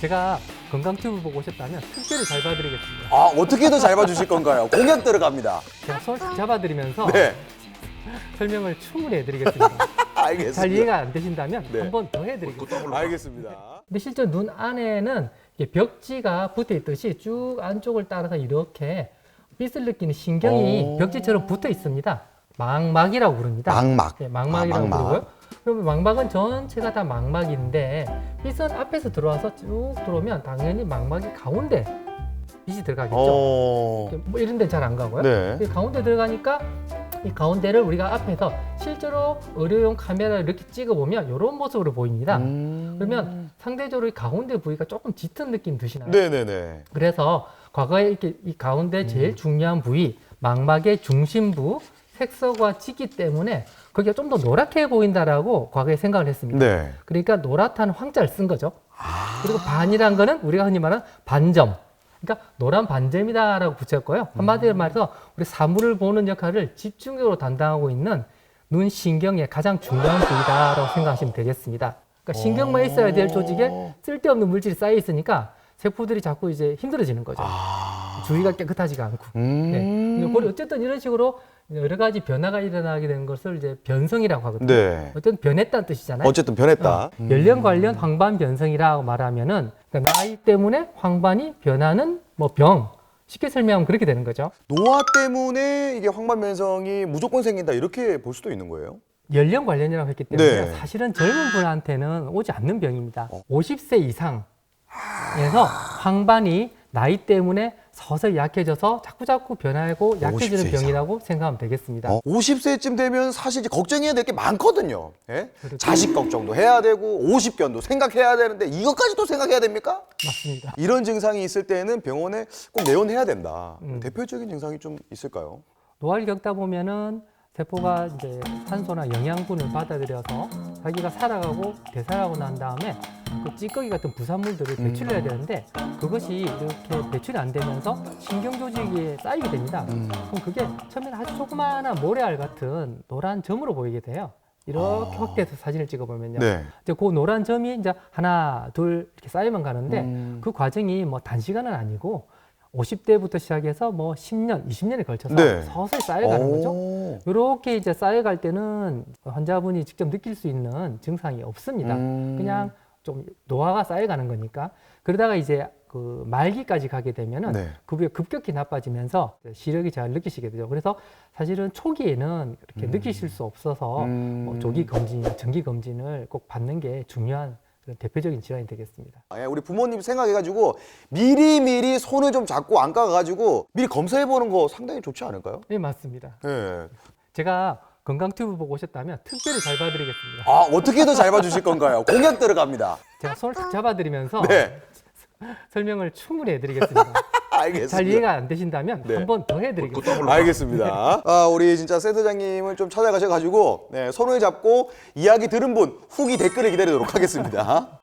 제가 건강튜브 보고 오셨다면 특별히 잘 봐드리겠습니다. 아, 어떻게 더 잘 봐주실 건가요? 공약 들어갑니다. 제가 손을 탁 잡아드리면서 네, 설명을 충분히 해드리겠습니다. 알겠습니다. 잘 이해가 안 되신다면 네. 한 번 더 해드리겠습니다. 알겠습니다. 근데 실제 눈 안에는 이게 벽지가 붙어 있듯이 쭉 안쪽을 따라서 이렇게 빛을 느끼는 신경이 벽지처럼 붙어 있습니다. 망막이라고 부릅니다. 망막. 네, 망막이라고 망막. 부르고요. 그러면 망막은 전체가 다 망막인데 빛은 앞에서 들어와서 쭉 들어오면 당연히 망막이 가운데 빛이 들어가겠죠. 뭐 이런 데는 잘 안 가고요. 네. 이 가운데 들어가니까 이 가운데를 우리가 앞에서 실제로 의료용 카메라를 이렇게 찍어보면 이런 모습으로 보입니다. 그러면 상대적으로 이 가운데 부위가 조금 짙은 느낌 드시나요? 네네네. 그래서 과거에 이렇게 이 가운데 제일 중요한 부위, 망막의 중심부, 색소가 짙기 때문에 거기가 좀 더 노랗게 보인다라고 과거에 생각을 했습니다. 네. 그러니까 노랗다는 황자를 쓴 거죠. 그리고 반이란 거는 우리가 흔히 말하는 반점. 그러니까 노란 반점이다라고 붙였고요. 한마디로 말해서 우리 사물을 보는 역할을 집중적으로 담당하고 있는 눈 신경의 가장 중요한 부위다라고 생각하시면 되겠습니다. 그러니까 신경만 있어야 될 조직에 쓸데없는 물질이 쌓여 있으니까 세포들이 자꾸 이제 힘들어지는 거죠. 주위가 깨끗하지가 않고. 네. 어쨌든 이런 식으로 여러 가지 변화가 일어나게 되는 것을 이제 변성이라고 하거든요. 네. 어쨌든 변했다는 뜻이잖아요. 어쨌든 변했다. 연령 관련 황반 변성이라고 말하면은 그러니까 나이 때문에 황반이 변하는 뭐 병. 쉽게 설명하면 그렇게 되는 거죠. 노화 때문에 이게 황반변성이 무조건 생긴다 이렇게 볼 수도 있는 거예요? 연령 관련이라고 했기 때문에 네. 사실은 젊은 분한테는 오지 않는 병입니다. 50세 이상에서 황반이 나이 때문에 서서히 약해져서 자꾸자꾸 변하고 약해지는 50세 이상. 병이라고 생각하면 되겠습니다. 50세쯤 되면 사실 이제 걱정해야 될 게 많거든요. 예? 그렇죠. 자식 걱정도 해야 되고 50견도 생각해야 되는데 이것까지도 생각해야 됩니까? 맞습니다. 이런 증상이 있을 때는 병원에 꼭 내원해야 된다. 대표적인 증상이 좀 있을까요? 노화를 겪다 보면은 세포가 이제 산소나 영양분을 받아들여서 자기가 살아가고 되살아가고 난 다음에 그 찌꺼기 같은 부산물들을 배출해야 되는데 그것이 이렇게 배출이 안 되면서 신경 조직에 쌓이게 됩니다. 그럼 그게 처음에는 아주 조그마한 모래알 같은 노란 점으로 보이게 돼요. 이렇게 확대해서 사진을 찍어보면요. 네. 이제 그 노란 점이 이제 하나, 둘 이렇게 쌓여만 가는데 그 과정이 뭐 단시간은 아니고 50대부터 시작해서 뭐 10년, 20년에 걸쳐서 네. 서서히 쌓여가는 거죠. 이렇게 이제 쌓여갈 때는 환자분이 직접 느낄 수 있는 증상이 없습니다. 그냥 좀 노화가 쌓여가는 거니까. 그러다가 이제 그 말기까지 가게 되면은 네. 그 부위가 급격히 나빠지면서 시력이 잘 느끼시게 되죠. 그래서 사실은 초기에는 이렇게 느끼실 수 없어서 뭐 조기 검진이나 정기 검진을 꼭 받는 게 중요한 그런 대표적인 질환이 되겠습니다. 우리 부모님 생각해가지고 미리미리 손을 좀 잡고 안 까가지고 미리 검사해보는 거 상당히 좋지 않을까요? 네, 맞습니다. 네. 제가 건강튜브 보고 오셨다면 특별히 잘 봐드리겠습니다. 아, 어떻게 더 잘 봐주실 건가요? 공약 들어갑니다. 제가 손을 탁 잡아드리면서 네. 설명을 충분히 해드리겠습니다. 알겠습니다. 잘 이해가 안 되신다면 네. 한 번 더 해드리겠습니다. 알겠습니다. 우리 진짜 센터장님을 좀 찾아가셔가지고 네, 손을 잡고 이야기 들은 분 후기 댓글을 기다리도록 하겠습니다.